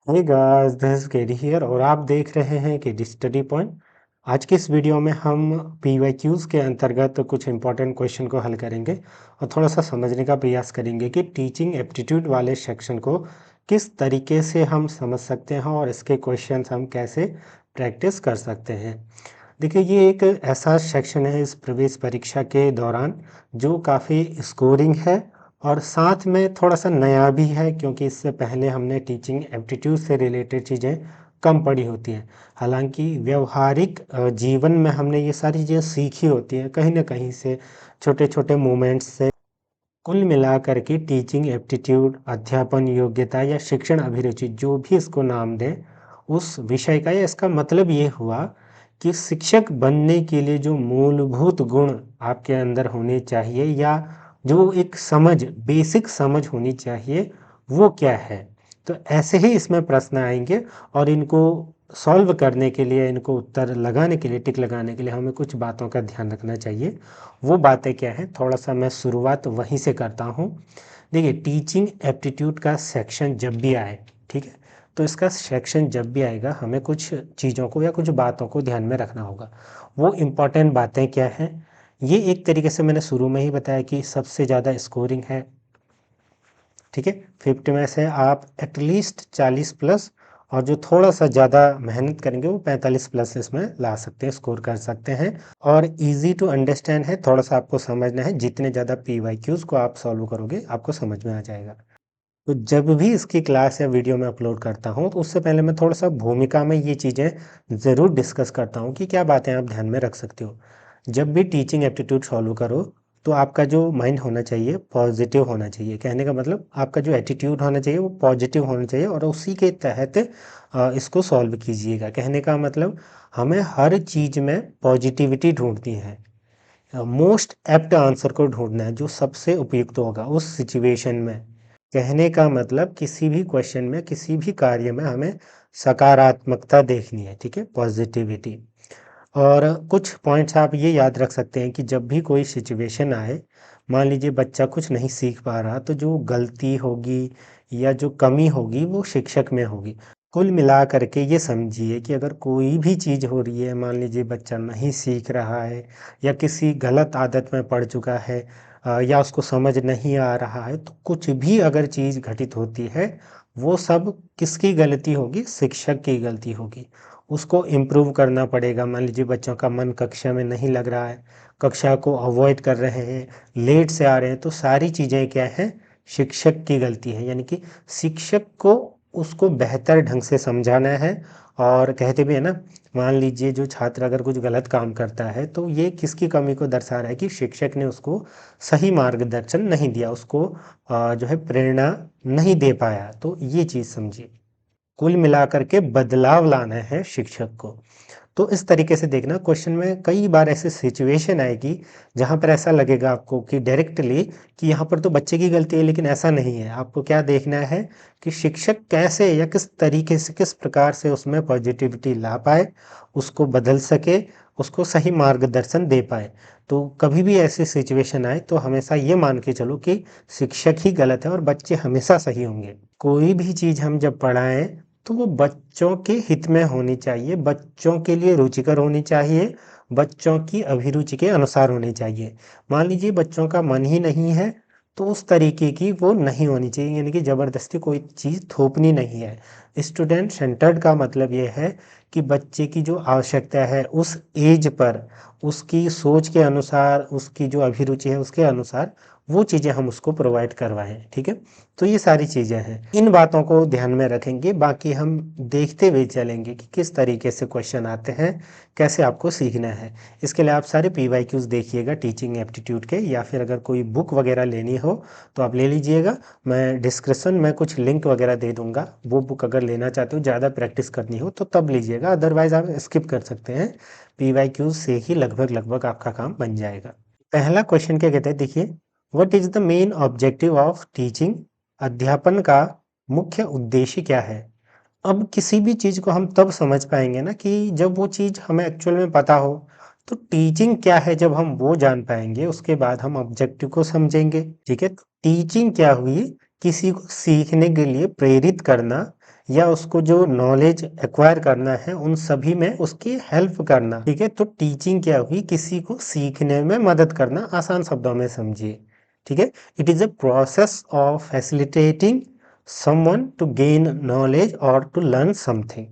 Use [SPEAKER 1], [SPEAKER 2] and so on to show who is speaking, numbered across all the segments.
[SPEAKER 1] Hey guys, this is KD here और आप देख रहे हैं केडी स्टडी पॉइंट। आज की इस वीडियो में हम पीवाईक्यूज के अंतर्गत कुछ इंपॉर्टेंट क्वेश्चन को हल करेंगे और थोड़ा सा समझने का प्रयास करेंगे कि टीचिंग एप्टीट्यूड वाले सेक्शन को किस तरीके से हम समझ सकते हैं और इसके क्वेश्चंस हम कैसे प्रैक्टिस कर सकते हैं। देखिए, ये एक ऐसा सेक्शन है इस प्रवेश परीक्षा के दौरान जो काफ़ी स्कोरिंग है और साथ में थोड़ा सा नया भी है, क्योंकि इससे पहले हमने टीचिंग एप्टीट्यूड से रिलेटेड चीज़ें कम पढ़ी होती हैं। हालांकि व्यवहारिक जीवन में हमने ये सारी चीज़ें सीखी होती हैं कहीं ना कहीं से, छोटे छोटे मोमेंट्स से। कुल मिलाकर के टीचिंग एप्टीट्यूड, अध्यापन योग्यता या शिक्षण अभिरुचि, जो भी इसको नाम दें, उस विषय का या इसका मतलब ये हुआ कि शिक्षक बनने के लिए जो मूलभूत गुण आपके अंदर होने चाहिए या जो एक समझ, बेसिक समझ होनी चाहिए, वो क्या है। तो ऐसे ही इसमें प्रश्न आएंगे और इनको सॉल्व करने के लिए, इनको उत्तर लगाने के लिए, टिक लगाने के लिए हमें कुछ बातों का ध्यान रखना चाहिए। वो बातें क्या हैं, थोड़ा सा मैं शुरुआत वहीं से करता हूँ। देखिए, टीचिंग एप्टीट्यूड का सेक्शन जब भी आए, ठीक है, तो इसका सेक्शन जब भी आएगा हमें कुछ चीज़ों को या कुछ बातों को ध्यान में रखना होगा। वो इम्पॉर्टेंट बातें क्या हैं, ये एक तरीके से मैंने शुरू में ही बताया कि सबसे ज़्यादा स्कोरिंग है, ठीक है। 50 में से आप एटलीस्ट 40 प्लस, और जो थोड़ा सा ज़्यादा मेहनत करेंगे वो 45 प्लस इसमें ला सकते हैं, स्कोर कर सकते हैं। और इजी टू अंडरस्टैंड है, थोड़ा सा आपको समझना है। जितने ज़्यादा पीवाईक्यूज को आप सॉल्व करोगे आपको समझ में आ जाएगा। तो जब भी इसकी क्लास या वीडियो में अपलोड करता हूँ तो उससे पहले मैं थोड़ा सा भूमिका में ये चीज़ें ज़रूर डिस्कस करता हूँ कि क्या बातें आप ध्यान में रख सकते हो। जब भी टीचिंग एप्टीट्यूड सॉल्व करो तो आपका जो माइंड होना चाहिए पॉजिटिव होना चाहिए। कहने का मतलब आपका जो एटीट्यूड होना चाहिए वो पॉजिटिव होना चाहिए और उसी के तहत इसको सॉल्व कीजिएगा। कहने का मतलब हमें हर चीज़ में पॉजिटिविटी ढूंढनी है, मोस्ट एप्ट आंसर को ढूंढना है जो सबसे उपयुक्त होगा उस सिचुएशन में। कहने का मतलब किसी भी क्वेश्चन में, किसी भी कार्य में हमें सकारात्मकता देखनी है, ठीक है, पॉजिटिविटी। और कुछ पॉइंट्स आप ये याद रख सकते हैं कि जब भी कोई सिचुएशन आए, मान लीजिए बच्चा कुछ नहीं सीख पा रहा, तो जो गलती होगी या जो कमी होगी वो शिक्षक में होगी। कुल मिला करके ये समझिए कि अगर कोई भी चीज़ हो रही है, मान लीजिए बच्चा नहीं सीख रहा है या किसी गलत आदत में पड़ चुका है, या उसको समझ नहीं आ रहा है, तो कुछ भी अगर चीज़ घटित होती है वो सब किसकी गलती होगी, शिक्षक की गलती होगी। उसको इम्प्रूव करना पड़ेगा। मान लीजिए बच्चों का मन कक्षा में नहीं लग रहा है, कक्षा को अवॉइड कर रहे हैं, लेट से आ रहे हैं, तो सारी चीज़ें क्या हैं, शिक्षक की गलती है। यानी कि शिक्षक को उसको बेहतर ढंग से समझाना है। और कहते भी है ना, मान लीजिए जो छात्र अगर कुछ गलत काम करता है तो ये किसकी कमी को दर्शा रहा है कि शिक्षक ने उसको सही मार्गदर्शन नहीं दिया, उसको जो है प्रेरणा नहीं दे पाया। तो ये चीज़ समझिए, कुल मिलाकर के बदलाव लाना है शिक्षक को। तो इस तरीके से देखना, क्वेश्चन में कई बार ऐसे सिचुएशन आएगी जहां पर ऐसा लगेगा आपको कि डायरेक्टली कि यहाँ पर तो बच्चे की गलती है, लेकिन ऐसा नहीं है। आपको क्या देखना है कि शिक्षक कैसे या किस तरीके से, किस प्रकार से उसमें पॉजिटिविटी ला पाए, उसको बदल सके, उसको सही मार्गदर्शन दे पाए। तो कभी भी ऐसी सिचुएशन आए तो हमेशा ये मान के चलो कि शिक्षक ही गलत है और बच्चे हमेशा सही होंगे। कोई भी चीज़ हम जब पढ़ाएं तो वो बच्चों के हित में होनी चाहिए, बच्चों के लिए रुचिकर होनी चाहिए, बच्चों की अभिरुचि के अनुसार होनी चाहिए। मान लीजिए बच्चों का मन ही नहीं है तो उस तरीके की वो नहीं होनी चाहिए, यानी कि ज़बरदस्ती कोई चीज़ थोपनी नहीं है। स्टूडेंट सेंटर्ड का मतलब ये है कि बच्चे की जो आवश्यकता है उस एज पर, उसकी सोच के अनुसार, उसकी जो अभिरुचि है उसके अनुसार वो चीज़ें हम उसको प्रोवाइड करवाएं, ठीक है। तो ये सारी चीज़ें हैं, इन बातों को ध्यान में रखेंगे। बाकी हम देखते हुए चलेंगे कि किस तरीके से क्वेश्चन आते हैं, कैसे आपको सीखना है। इसके लिए आप सारे पीवाईक्यूज देखिएगा टीचिंग एप्टीट्यूड के, या फिर अगर कोई बुक वगैरह लेनी हो तो आप ले लीजिएगा। मैं डिस्क्रिप्शन में कुछ लिंक वगैरह दे दूंगा, वो बुक अगर लेना चाहते हो, ज़्यादा प्रैक्टिस करनी हो तो तब लीजिएगा, अदरवाइज आप स्किप कर सकते हैं। पीवाईक्यूज से ही लगभग लगभग आपका काम बन जाएगा। पहला क्वेश्चन क्या कहता है, देखिए, what is the main objective of teaching, अध्यापन का मुख्य उद्देश्य क्या है। अब किसी भी चीज़ को हम तब समझ पाएंगे ना कि जब वो चीज़ हमें एक्चुअल में पता हो। तो टीचिंग क्या है, जब हम वो जान पाएंगे उसके बाद हम ऑब्जेक्टिव को समझेंगे, ठीक है। टीचिंग क्या हुई, किसी को सीखने के लिए प्रेरित करना या उसको जो नॉलेज एक्वायर करना है उन सभी में उसकी हेल्प करना। ठीक है, तो टीचिंग क्या हुई, किसी को सीखने में मदद करना, आसान शब्दों में समझिए। ठीक है, it is a process of facilitating someone to gain knowledge और टू लर्न समथिंग।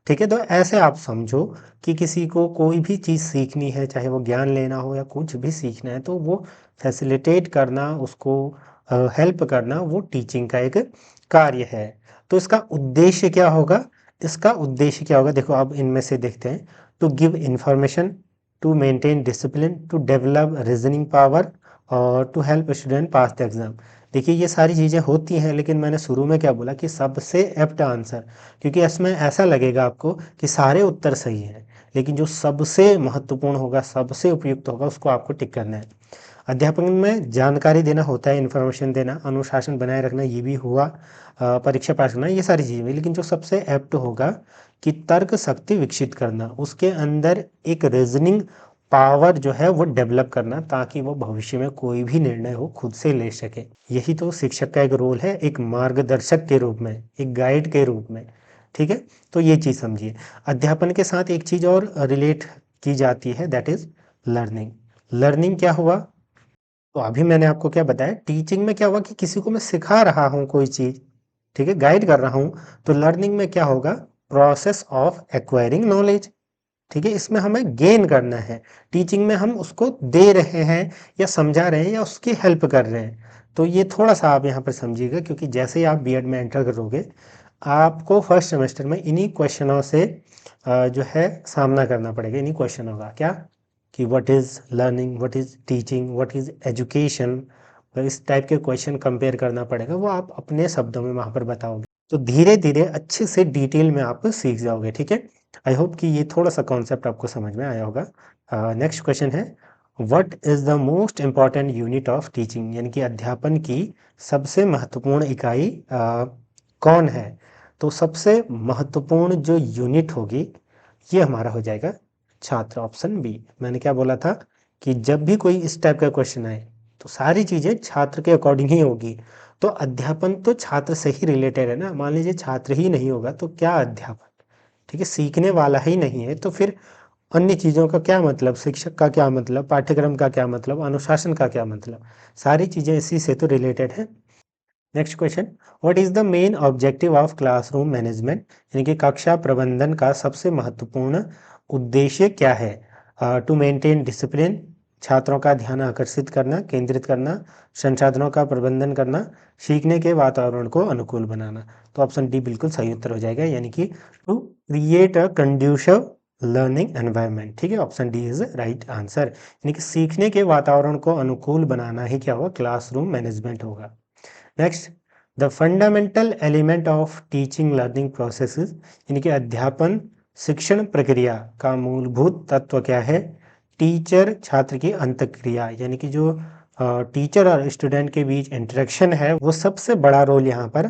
[SPEAKER 1] ठीक है, तो ऐसे आप समझो कि किसी को कोई भी चीज़ सीखनी है, चाहे वो ज्ञान लेना हो या कुछ भी सीखना है, तो वो फैसिलिटेट करना, उसको हेल्प करना, वो टीचिंग का एक कार्य है। तो इसका उद्देश्य क्या होगा, इसका उद्देश्य क्या होगा, देखो अब इनमें से देखते हैं। To give information, to maintain discipline, to develop reasoning power और to help student pass the exam. देखिए ये सारी चीज़ें होती हैं, लेकिन मैंने शुरू में क्या बोला कि सबसे एप्ट आंसर, क्योंकि इसमें ऐसा लगेगा आपको कि सारे उत्तर सही हैं, लेकिन जो सबसे महत्वपूर्ण होगा, सबसे उपयुक्त होगा, उसको आपको टिक करना है। अध्यापन में जानकारी देना होता है, इन्फॉर्मेशन देना, अनुशासन बनाए रखना, ये भी हुआ, परीक्षा पास करना, ये सारी चीज़ें। लेकिन जो सबसे एप्ट होगा कि तर्क शक्ति विकसित करना, उसके अंदर एक रीजनिंग पावर जो है वो डेवलप करना, ताकि वो भविष्य में कोई भी निर्णय हो खुद से ले सके। यही तो शिक्षक का एक रोल है, एक मार्गदर्शक के रूप में, एक गाइड के रूप में। ठीक है, तो ये चीज़ समझिए। अध्यापन के साथ एक चीज़ और रिलेट की जाती है, दैट इज लर्निंग। लर्निंग क्या हुआ, तो अभी मैंने आपको क्या बताया, टीचिंग में क्या हुआ कि किसी को मैं सिखा रहा हूँ कोई चीज़, ठीक है, गाइड कर रहा हूँ। तो लर्निंग में क्या होगा, प्रोसेस ऑफ एक्वायरिंग नॉलेज। ठीक है, इसमें हमें गेन करना है, टीचिंग में हम उसको दे रहे हैं या समझा रहे हैं या उसकी हेल्प कर रहे हैं। तो ये थोड़ा सा आप यहाँ पर समझिएगा, क्योंकि जैसे ही आप बीएड में एंटर करोगे, आपको फर्स्ट सेमेस्टर में इन्हीं क्वेश्चनों से जो है सामना करना पड़ेगा। इन्हीं क्वेश्चनों का क्या, कि what is learning, what is teaching, what is education, इस टाइप के क्वेश्चन कंपेयर करना पड़ेगा, वो आप अपने शब्दों में वहाँ पर बताओगे। तो धीरे धीरे अच्छे से डिटेल में आप सीख जाओगे। ठीक है, आई होप कि ये थोड़ा सा कॉन्सेप्ट आपको समझ में आया होगा। नेक्स्ट क्वेश्चन है, what is the most important unit of teaching, यानी कि अध्यापन की सबसे महत्वपूर्ण इकाई कौन है। तो सबसे महत्वपूर्ण जो यूनिट होगी, ये हमारा हो जाएगा छात्र, ऑप्शन बी। मैंने क्या बोला था कि जब भी कोई इस टाइप का क्वेश्चन आए, तो सारी चीज़ें छात्र के अकॉर्डिंग ही होगी। तो अध्यापन तो छात्र से ही रिलेटेड है ना, मान लीजिए छात्र ही नहीं होगा तो क्या अध्यापन। ठीक है, सीखने वाला ही नहीं है तो फिर अन्य चीज़ों का क्या मतलब, शिक्षक का क्या मतलब, पाठ्यक्रम का क्या मतलब, अनुशासन का क्या मतलब, सारी चीज़ें इसी से तो रिलेटेड है। Next question, what is the main objective of classroom management, यानी कि कक्षा प्रबंधन का सबसे महत्वपूर्ण उद्देश्य क्या है। टू मेंटेन डिसिप्लिन, छात्रों का ध्यान आकर्षित करना, केंद्रित करना, संसाधनों का प्रबंधन करना, सीखने के वातावरण को अनुकूल बनाना। तो ऑप्शन डी बिल्कुल सही उत्तर हो जाएगा, यानी कि to create a conducive learning environment. ठीक है, option D is right answer, यानी कि सीखने के वातावरण को अनुकूल बनाना ही क्या होगा, क्लासरूम मैनेजमेंट होगा। Next, the fundamental element of teaching learning processes, यानी कि अध्यापन शिक्षण प्रक्रिया का मूलभूत तत्व क्या है। टीचर छात्र की अंतःक्रिया, यानी कि जो टीचर और स्टूडेंट के बीच इंटरेक्शन है, वो सबसे बड़ा रोल यहाँ पर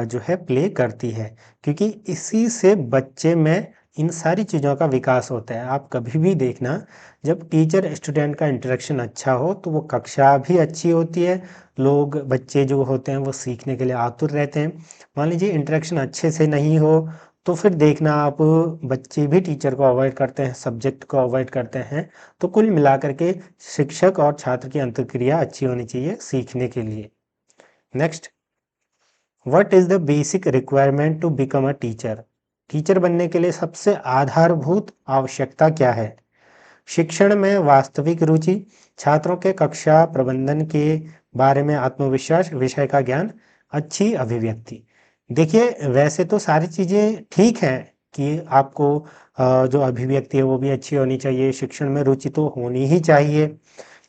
[SPEAKER 1] जो है प्ले करती है, क्योंकि इसी से बच्चे में इन सारी चीज़ों का विकास होता है। आप कभी भी देखना, जब टीचर स्टूडेंट का इंटरेक्शन अच्छा हो तो वो कक्षा भी अच्छी होती है, लोग बच्चे जो होते हैं वो सीखने के लिए आतुर रहते हैं। मान लीजिए इंटरेक्शन अच्छे से नहीं हो, तो फिर देखना आप, बच्चे भी टीचर को अवॉइड करते हैं, सब्जेक्ट को अवॉइड करते हैं। तो कुल मिलाकर के शिक्षक और छात्र की अंतःक्रिया अच्छी होनी चाहिए सीखने के लिए। Next, what is the basic requirement to become a teacher, teacher बनने के लिए सबसे आधारभूत आवश्यकता क्या है। शिक्षण में वास्तविक रुचि, छात्रों के कक्षा प्रबंधन के बारे में आत्मविश्वास, विषय का ज्ञान, अच्छी अभिव्यक्ति। देखिए वैसे तो सारी चीज़ें ठीक हैं कि आपको जो अभिव्यक्ति है वो भी अच्छी होनी चाहिए, शिक्षण में रुचि तो होनी ही चाहिए,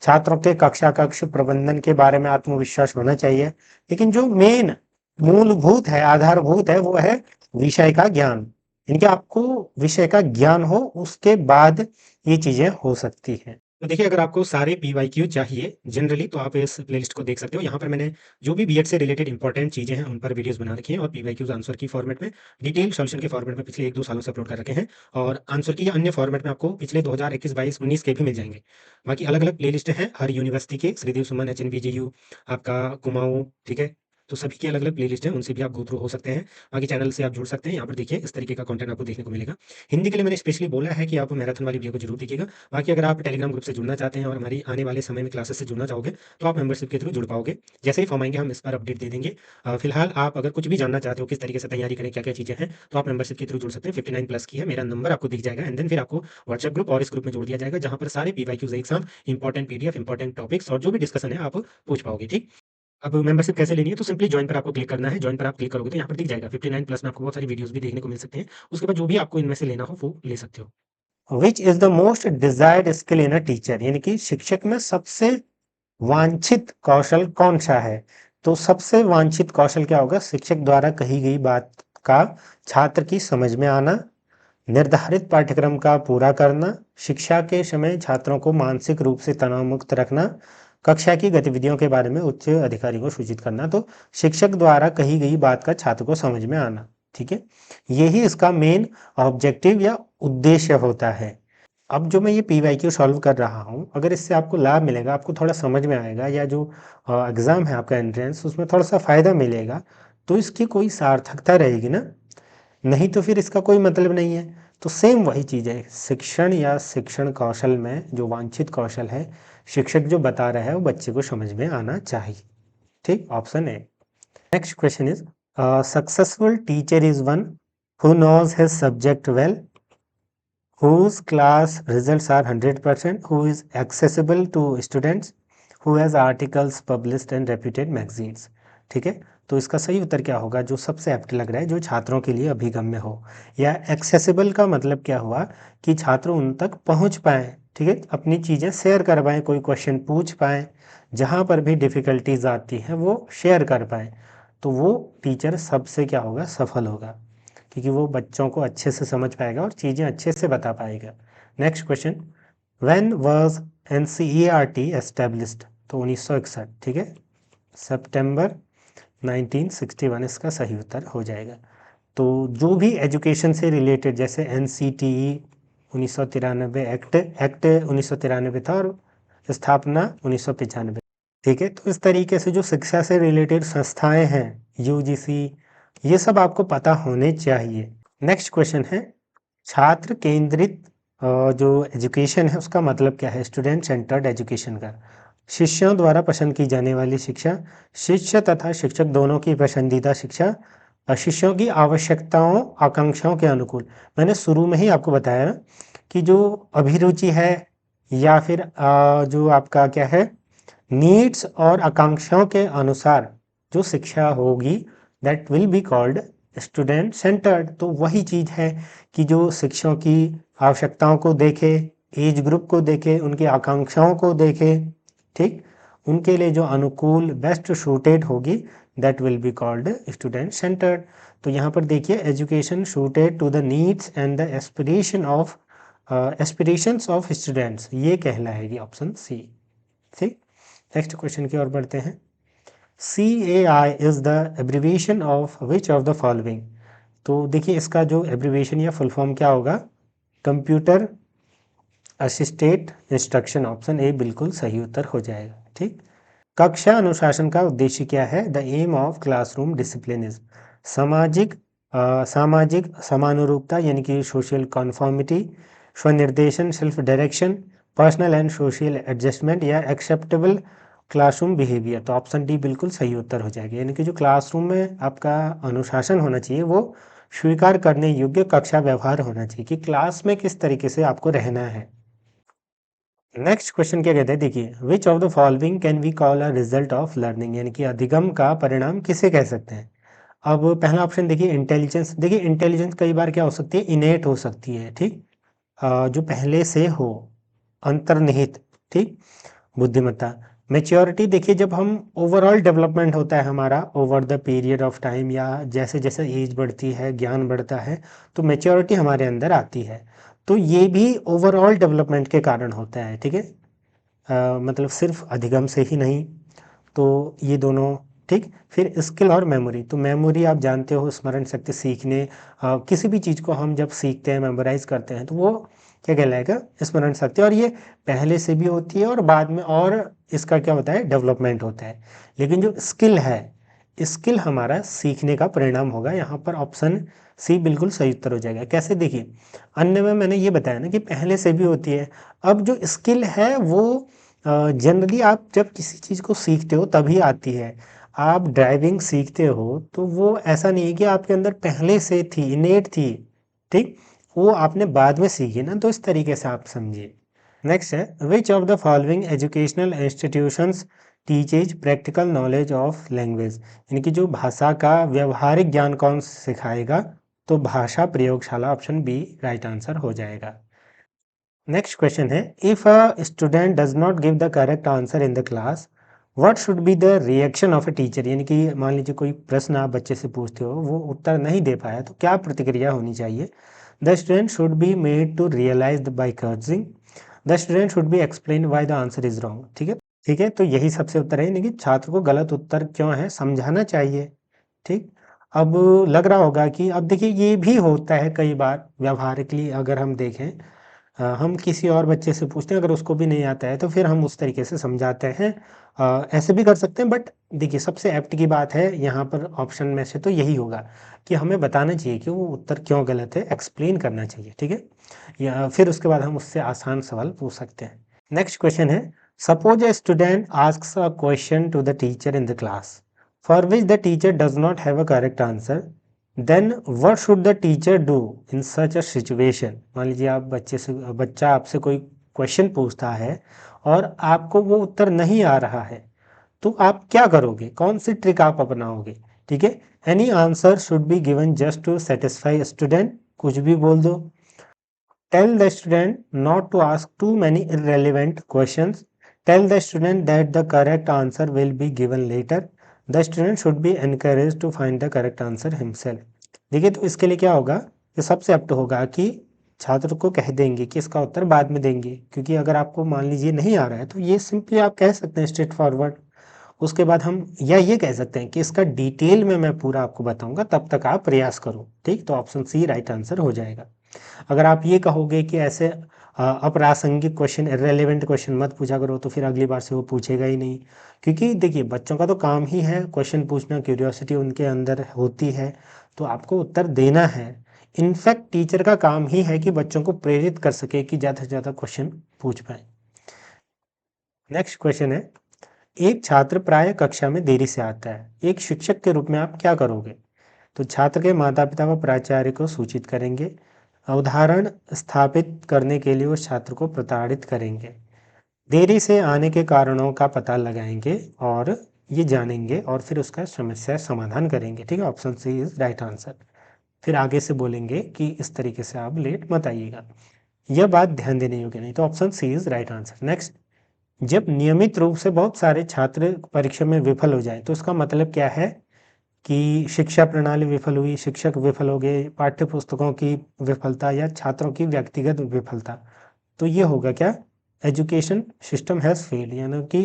[SPEAKER 1] छात्रों के कक्षा कक्ष प्रबंधन के बारे में आत्मविश्वास होना चाहिए, लेकिन जो मेन मूलभूत है, आधारभूत है, वो है विषय का ज्ञान। इनके आपको विषय का ज्ञान हो, उसके बाद ये चीज़ें हो सकती हैं। तो देखिए अगर आपको सारे पीवाईक्यू चाहिए जनरली, तो आप इस प्लेलिस्ट को देख सकते हो। यहाँ पर मैंने जो भी बीएड से रिलेटेड इंपॉर्टेंट चीज़ें हैं उन पर वीडियोस बना रखी हैं, और पीवाईक्यूज आंसर की फॉर्मेट में, डिटेल सॉल्यूशन के फॉर्मेट में पिछले 1-2 सालों से अपलोड कर रखे हैं, और आंसर की या अन्य फॉर्मेट में आपको पिछले 2021, 22, 19 के भी मिल जाएंगे। बाकी अलग अलग प्लेलिस्ट हैं हर यूनिवर्सिटी के, श्रीदेव सुमन, एचएनबीजेयू, आपका कुमाऊं, ठीक है, तो सभी की अलग अलग प्लेलिस्ट है, उनसे भी आप गो थ्रू हो सकते हैं। बाकी चैनल से आप जुड़ सकते हैं, यहाँ पर देखिए इस तरीके का कंटेंट आपको देखने को मिलेगा। हिंदी के लिए मैंने स्पेशली बोला है कि आप मैराथन वाली वीडियो को जरूर देखिएगा। बाकी अगर आप टेलीग्राम ग्रुप से जुड़ना चाहते हैं और हमारी आने वाले समय में क्लासेस से जुड़ना चाहोगे तो आप मेंबरशिप के थ्रू जुड़ पाओगे। जैसे ही फॉर्म आएंगे हम इस पर अपडेट दे देंगे। फिलहाल आप अगर कुछ भी जानना चाहते हो किस तरीके से तैयारी करें, क्या क्या चीजें हैं, तो आप मेंबरशिप के थ्रू जुड़ सकते हैं। 59 प्लस की है, मेरा नंबर आपको दिख जाएगा एंड देन फिर आपको व्हाट्सएप ग्रुप और इस ग्रुप में जोड़ दिया जाएगा, जहां पर सारे पीवाईक्यूज एक साथ इंपॉर्टेंट पीडीएफ, इंपॉर्टेंट टॉपिक्स और जो भी डिस्कशन है आप पूछ पाओगे। ठीक, अब मेंबरशिप कैसे लेनी है, तो सिंपली ज्वाइन पर आपको क्लिक करना है। ज्वाइन पर आप क्लिक करोगे तो यहाँ पर दिख जाएगा 59 प्लस में आपको बहुत सारी वीडियोस भी देखने को मिल सकते हैं। उसके बाद जो भी आपको इनमें से लेना हो वो ले सकते हो। Which is the most desired skill in a teacher, यानी कि शिक्षक में सबसे वांछित कौशल कौन सा है? तो सबसे वांछित कौशल क्या होगा? शिक्षक द्वारा कही गई बात का छात्र की समझ में आना, निर्धारित पाठ्यक्रम का पूरा करना, शिक्षा के समय छात्रों को मानसिक रूप से तनाव मुक्त रखना, कक्षा की गतिविधियों के बारे में उच्च अधिकारी को सूचित करना। तो शिक्षक द्वारा कही गई बात का छात्र को समझ में आना, ठीक है, यही इसका मेन ऑब्जेक्टिव या उद्देश्य होता है। अब जो मैं ये पीवाईक्यू सॉल्व कर रहा हूँ, अगर इससे आपको लाभ मिलेगा, आपको थोड़ा समझ में आएगा, या जो एग्ज़ाम है आपका एंट्रेंस, उसमें थोड़ा सा फ़ायदा मिलेगा, तो इसकी कोई सार्थकता रहेगी ना, नहीं तो फिर इसका कोई मतलब नहीं है। तो सेम वही चीज़ है, शिक्षण या शिक्षण कौशल में जो वांछित कौशल है, शिक्षक जो बता रहा है वो बच्चे को समझ में आना चाहिए। ठीक, option A. Next question is, successful teacher is one who knows his subject well, whose class results are 100%, who is accessible to students, who has articles published in reputed magazines। ठीक है, तो इसका सही उत्तर क्या होगा? जो सबसे एप्ट लग रहा है, जो छात्रों के लिए अभिगम्य हो, या एक्सेसिबल का मतलब क्या हुआ कि छात्र उन तक पहुंच पाए, ठीक है, अपनी चीज़ें शेयर कर पाएँ, कोई क्वेश्चन पूछ पाएँ, जहाँ पर भी डिफ़िकल्टीज आती हैं वो शेयर कर पाएँ, तो वो टीचर सबसे क्या होगा? सफल होगा, क्योंकि वो बच्चों को अच्छे से समझ पाएगा और चीज़ें अच्छे से बता पाएगा। Next question, when was NCERT established? तो 1961, ठीक है, सितंबर 1961 इसका सही उत्तर हो जाएगा। तो जो भी एजुकेशन से रिलेटेड, जैसे एनसीटीई 1993 एक्ट 1993 था और स्थापना 1995, ठीक है, तो इस तरीके से जो शिक्षा से रिलेटेड संस्थाएं हैं, यूजीसी, ये सब आपको पता होने चाहिए। नेक्स्ट क्वेश्चन है, छात्र केंद्रित जो एजुकेशन है उसका मतलब क्या है? स्टूडेंट सेंटर्ड एजुकेशन का, शिष्यों द्वारा पसंद की जाने वाली शिक्षा, शिष्य तथा शिक्षक दोनों की पसंदीदा शिक्षा, शिष्यों की आवश्यकताओं आकांक्षाओं के अनुकूल। मैंने शुरू में ही आपको बताया ना कि जो अभिरुचि है या फिर जो आपका क्या है, नीड्स और आकांक्षाओं के अनुसार जो शिक्षा होगी, that will be called student centered. तो वही चीज़ है कि जो शिक्षकों की आवश्यकताओं को देखे, एज ग्रुप को देखे, उनकी आकांक्षाओं को देखे, ठीक, उनके लिए जो अनुकूल बेस्ट सूटेड होगी, that will be called student centered. तो यहाँ पर देखिए, education suited to the needs and the aspirations of students, ये कहलाएगी ऑप्शन सी। ठीक, नेक्स्ट क्वेश्चन की ओर बढ़ते हैं। CAI is the abbreviation of which of the following? तो देखिए इसका जो एब्रीविएशन या फुल फॉर्म क्या होगा? Computer assisted instruction, option A बिल्कुल सही उत्तर हो जाएगा। ठीक, कक्षा अनुशासन का उद्देश्य क्या है? The aim of classroom discipline is सामाजिक समानुरूपता, यानी कि सोशल कॉन्फॉर्मिटी, स्वनिर्देशन self direction, personal and social adjustment, या एक्सेप्टेबल क्लासरूम बिहेवियर। तो ऑप्शन डी बिल्कुल सही उत्तर हो जाएगा, यानी कि जो क्लासरूम में आपका अनुशासन होना चाहिए वो स्वीकार करने योग्य कक्षा व्यवहार होना चाहिए, कि क्लास में किस तरीके से आपको रहना है। नेक्स्ट क्वेश्चन क्या कहते हैं, देखिए, which of the following can we call a result of learning, यानी कि अधिगम का परिणाम किसे कह सकते हैं? अब पहला ऑप्शन देखिए, इंटेलिजेंस। देखिए इंटेलिजेंस कई बार क्या हो सकती है? इनेट हो सकती है, ठीक, जो पहले से हो, अंतर्निहित, ठीक, बुद्धिमत्ता। मेच्योरिटी, देखिए जब हम ओवरऑल डेवलपमेंट होता है हमारा over the period of time, या जैसे जैसे एज बढ़ती है, ज्ञान बढ़ता है, तो मेच्योरिटी हमारे अंदर आती है, तो ये भी ओवरऑल डेवलपमेंट के कारण होता है, ठीक है, मतलब सिर्फ अधिगम से ही नहीं। तो ये दोनों, ठीक। फिर स्किल और मेमोरी, तो मेमोरी आप जानते हो, स्मरण शक्ति, सीखने, किसी भी चीज़ को हम जब सीखते हैं, मेमोराइज करते हैं, तो वो क्या कहलाएगा? स्मरण शक्ति। और ये पहले से भी होती है और बाद में और इसका क्या होता है? डेवलपमेंट होता है। लेकिन जो स्किल है, स्किल हमारा सीखने का परिणाम होगा। यहाँ पर ऑप्शन सी बिल्कुल सही उत्तर हो जाएगा। कैसे, देखिए अन्य में मैंने ये बताया ना कि पहले से भी होती है। अब जो स्किल है वो जनरली आप जब किसी चीज़ को सीखते हो तभी आती है। आप ड्राइविंग सीखते हो तो वो ऐसा नहीं है कि आपके अंदर पहले से थी, इनेट थी, ठीक, वो आपने बाद में सीखी ना, तो इस तरीके से आप समझिए। नेक्स्ट है, विच of the following educational institutions teaches practical knowledge of language, यानी कि जो भाषा का व्यवहारिक ज्ञान कौन सिखाएगा, तो भाषा प्रयोगशाला, ऑप्शन बी राइट आंसर हो जाएगा। नेक्स्ट क्वेश्चन है, if a student does not give the correct answer in the class, what should be the reaction of a teacher, यानी कि मान लीजिए कोई प्रश्न आप बच्चे से पूछते हो, वो उत्तर नहीं दे पाया, तो क्या प्रतिक्रिया होनी चाहिए। The student should be made to realise by cursing, the student should be explained why the answer is wrong. ठीक है, ठीक है, तो यही सबसे उत्तर है, यानी कि छात्र को गलत उत्तर क्यों है समझाना चाहिए। ठीक, अब लग रहा होगा कि अब देखिए ये भी होता है कई बार व्यवहारिकली, अगर हम देखें हम किसी और बच्चे से पूछते हैं, अगर उसको भी नहीं आता है तो फिर हम उस तरीके से समझाते हैं। ऐसे भी कर सकते हैं, बट देखिए सबसे एप्ट की बात है यहाँ पर ऑप्शन में से तो यही होगा कि हमें बताना चाहिए कि वो उत्तर क्यों गलत है, एक्सप्लेन करना चाहिए। ठीक है, या फिर उसके बाद हम उससे आसान सवाल पूछ सकते हैं। नेक्स्ट क्वेश्चन है, suppose a student asks a question to the teacher in the class for which the teacher does not have a correct answer, then what should the teacher do in such a situation. मान लीजिए आप बच्चा आपसे कोई question पूछता है और आपको वो उत्तर नहीं आ रहा है, तो आप क्या करोगे, कौन सी ट्रिक आप अपनाओगे। ठीक है, any answer should be given just to satisfy student, कुछ भी बोल दो। Tell the student not to ask too many irrelevant questions. Tell the student that the correct answer will be given later. The student should be encouraged to find the correct answer himself. देखिए, तो इसके लिए क्या होगा, ये सबसे अप्ट होगा कि छात्र को कह देंगे कि इसका उत्तर बाद में देंगे, क्योंकि अगर आपको मान लीजिए नहीं आ रहा है तो ये सिंपली आप कह सकते हैं स्ट्रेट फॉरवर्ड। उसके बाद हम या ये कह सकते हैं कि इसका डिटेल में मैं पूरा आपको बताऊंगा, तब तक आप प्रयास करो। ठीक, तो ऑप्शन सी राइट आंसर हो जाएगा। अगर आप ये कहोगे कि ऐसे अप्रासंगिक क्वेश्चन, इररेलेवेंट क्वेश्चन मत पूछा करो, तो फिर अगली बार से वो पूछेगा ही नहीं। क्योंकि देखिए बच्चों का तो काम ही है क्वेश्चन पूछना, क्यूरियोसिटी उनके अंदर होती है, तो आपको उत्तर देना है। इनफैक्ट टीचर का काम ही है कि बच्चों को प्रेरित कर सके कि ज़्यादा से ज़्यादा क्वेश्चन पूछ पाए। नेक्स्ट क्वेश्चन है, एक छात्र प्राय कक्षा में देरी से आता है, एक शिक्षक के रूप में आप क्या करोगे। तो छात्र के माता पिता व प्राचार्य को सूचित करेंगे, उदाहरण स्थापित करने के लिए उस छात्र को प्रताड़ित करेंगे, देरी से आने के कारणों का पता लगाएंगे और ये जानेंगे और फिर उसका समस्या समाधान करेंगे। ठीक है, option C is right answer. फिर आगे से बोलेंगे कि इस तरीके से आप लेट मत आइएगा, यह बात ध्यान देने योग्य नहीं, तो option C is right answer. Next, जब नियमित रूप से बहुत सारे छात्र परीक्षा में विफल हो जाए तो उसका मतलब क्या है कि शिक्षा प्रणाली विफल हुई, शिक्षक विफल हो गए, पाठ्य पुस्तकों की विफलता या छात्रों की व्यक्तिगत विफलता। तो ये होगा क्या, एजुकेशन सिस्टम हैज़ फेल्ड, यानी कि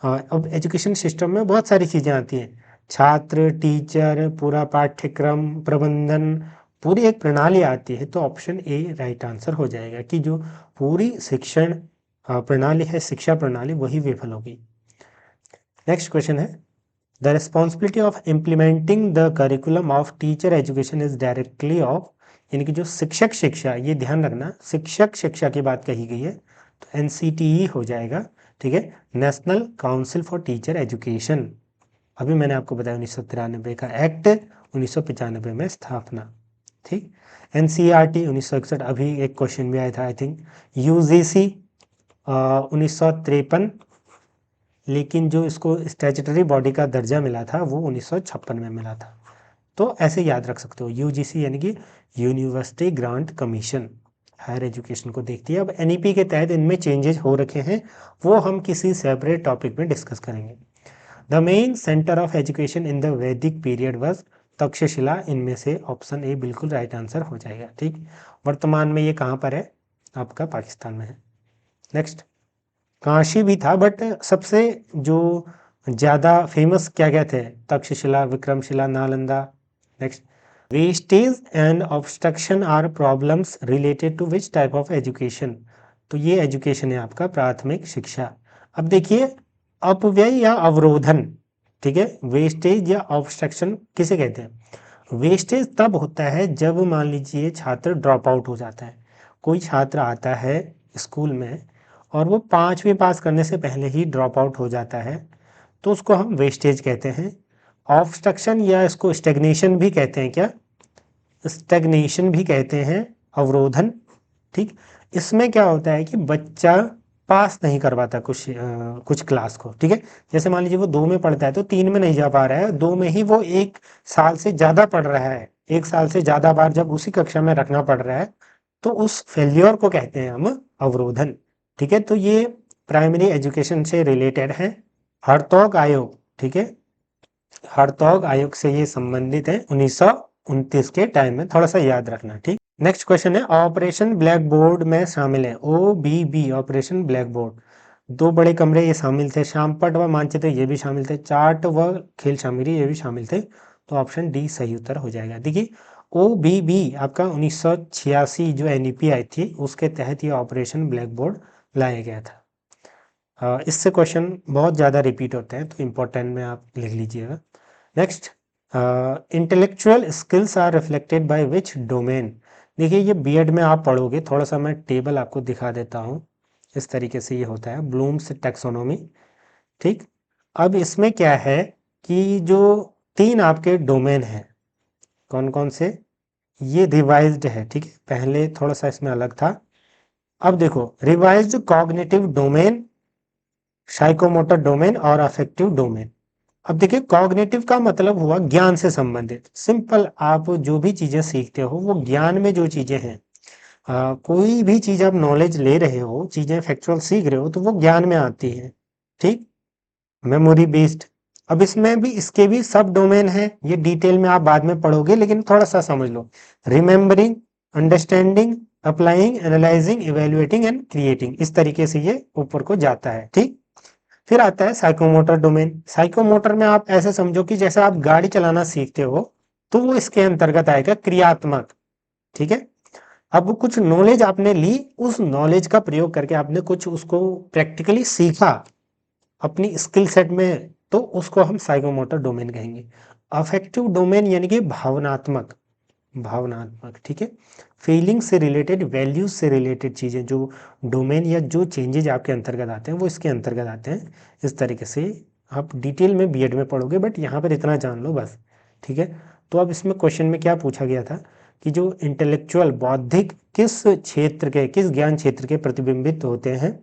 [SPEAKER 1] अब एजुकेशन सिस्टम में बहुत सारी चीज़ें आती हैं, छात्र, टीचर, पूरा पाठ्यक्रम, प्रबंधन, पूरी एक प्रणाली आती है। तो ऑप्शन ए राइट आंसर हो जाएगा कि जो पूरी शिक्षण प्रणाली है, शिक्षा प्रणाली, वही विफल होगी। नेक्स्ट क्वेश्चन है, the responsibility of implementing the curriculum of teacher education is directly of, यानी कि जो शिक्षक शिक्षा, ये ध्यान रखना शिक्षक शिक्षा की बात कही गई है, तो NCTE हो जाएगा। ठीक है, national council for teacher education, अभी मैंने आपको बताया 1993 का एक्ट, 1995 में स्थापना। ठीक, NCERT 1961, अभी एक क्वेश्चन भी आया था आई थिंक। UGC 1953, लेकिन जो इसको स्टैट्यूटरी बॉडी का दर्जा मिला था वो 1956 में मिला था। तो ऐसे याद रख सकते हो, UGC यानी कि university grant commission higher education को देखती है। अब NEP के तहत इनमें चेंजेस हो रखे हैं, वो हम किसी सेपरेट टॉपिक में डिस्कस करेंगे। The main centre of education in the वैदिक पीरियड वॉज तक्षशिला, इनमें से ऑप्शन ए बिल्कुल राइट आंसर हो जाएगा। ठीक, वर्तमान में ये कहाँ पर है, आपका पाकिस्तान में है। नेक्स्ट, काशी भी था, बट सबसे जो ज़्यादा फेमस क्या क्या थे, Takshashila, Vikramshila, Nalanda. Next, wastage and obstruction are problems related to which type of education, तो ये एजुकेशन है आपका प्राथमिक शिक्षा। अब देखिए, अपव्यय या अवरोधन, ठीक है। वेस्टेज या ऑब्स्ट्रक्शन किसे कहते हैं? वेस्टेज तब होता है जब मान लीजिए छात्र ड्रॉप आउट हो जाता है। कोई छात्र आता है स्कूल में और वो 5वीं पास करने से पहले ही ड्रॉप आउट हो जाता है, तो उसको हम वेस्टेज कहते हैं। ऑब्स्ट्रक्शन या इसको स्टेग्नेशन भी कहते हैं। क्या? स्टेग्नेशन भी कहते हैं, अवरोधन। ठीक। इसमें क्या होता है कि बच्चा पास नहीं कर पाता कुछ क्लास को। ठीक है। जैसे मान लीजिए वो 2 में पढ़ता है तो 3 में नहीं जा पा रहा है, 2 में ही वो 1 साल से ज़्यादा पढ़ रहा है, 1 साल से ज़्यादा बार जब उसी कक्षा में रखना पड़ रहा है, तो उस फेल्योर को कहते हैं हम अवरोधन। ठीक है। तो ये प्राइमरी एजुकेशन से रिलेटेड है। हरतोग आयोग, ठीक है, हरतोग आयोग से ये संबंधित है 1929 के टाइम में, थोड़ा सा याद रखना। ठीक। नेक्स्ट क्वेश्चन है, ऑपरेशन ब्लैक बोर्ड में शामिल है। OBB ऑपरेशन ब्लैक बोर्ड, 2 बड़े कमरे ये शामिल थे, श्यामपट्ट व मानचित्र ये भी शामिल थे, चार्ट व खेल सामग्री ये भी शामिल थे। तो ऑप्शन डी सही उत्तर हो जाएगा। देखिए OBB आपका 1986 जो NEP आई थी उसके तहत ये ऑपरेशन ब्लैक बोर्ड लाया गया था। इससे क्वेश्चन बहुत ज़्यादा रिपीट होते हैं, तो इम्पोर्टेंट में आप लिख लीजिएगा। Next, intellectual skills are reflected by which domain. देखिए ये बीएड में आप पढ़ोगे, थोड़ा सा मैं टेबल आपको दिखा देता हूँ। इस तरीके से ये होता है, ब्लूम्स टैक्सोनॉमी। ठीक। अब इसमें क्या है कि जो 3 आपके डोमेन हैं, कौन कौन से, ये रिवाइज्ड है। ठीक है, पहले थोड़ा सा इसमें अलग था। अब देखो, revised cognitive domain, psychomotor domain और अफेक्टिव डोमेन। अब देखिए कॉग्निटिव का मतलब हुआ ज्ञान से संबंधित। सिंपल, आप जो भी चीजें सीखते हो वो ज्ञान में जो चीजें हैं, कोई भी चीज आप नॉलेज ले रहे हो, चीजें फैक्चुअल सीख रहे हो, तो वो ज्ञान में आती है। ठीक। मेमोरी बेस्ड, अब इसमें भी इसके भी सब डोमेन है, ये डिटेल में आप बाद में पढ़ोगे, लेकिन थोड़ा सा समझ लो। Remembering, understanding, applying, analysing, evaluating and creating, इस तरीके से ये ऊपर को जाता है। ठीक। फिर आता है साइकोमोटर डोमेन। साइकोमोटर में आप ऐसे समझो कि जैसे आप गाड़ी चलाना सीखते हो, तो वो इसके अंतर्गत आएगा, क्रियात्मक। ठीक है। अब कुछ नॉलेज आपने ली, उस नॉलेज का प्रयोग करके आपने कुछ उसको प्रैक्टिकली सीखा अपनी स्किल सेट में, तो उसको हम साइकोमोटर डोमेन कहेंगे। अफेक्टिव डोमेन यानी कि भावनात्मक, भावनात्मक। ठीक है। फीलिंग से रिलेटेड, वैल्यूज से रिलेटेड चीज़ें, जो डोमेन या जो चेंजेज आपके अंतर्गत आते हैं वो इसके अंतर्गत आते हैं। इस तरीके से आप डिटेल में बीएड में पढ़ोगे, बट यहाँ पर इतना जान लो बस। ठीक है। तो अब इसमें क्वेश्चन में क्या पूछा गया था कि जो इंटेलेक्चुअल, बौद्धिक किस क्षेत्र के, किस ज्ञान क्षेत्र के प्रतिबिंबित होते हैं,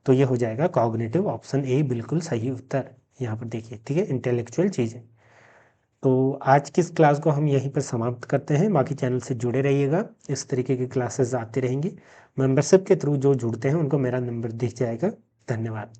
[SPEAKER 1] तो ये हो जाएगा कॉग्निटिव, ऑप्शन ए बिल्कुल सही उत्तर। यहाँ पर देखिए, ठीक है, इंटेलेक्चुअल चीज़ें। तो आज की इस क्लास को हम यहीं पर समाप्त करते हैं। बाकी चैनल से जुड़े रहिएगा, इस तरीके की क्लासेस आती रहेंगी। मेंबरशिप के थ्रू जो जुड़ते हैं उनको मेरा नंबर दिख जाएगा। धन्यवाद।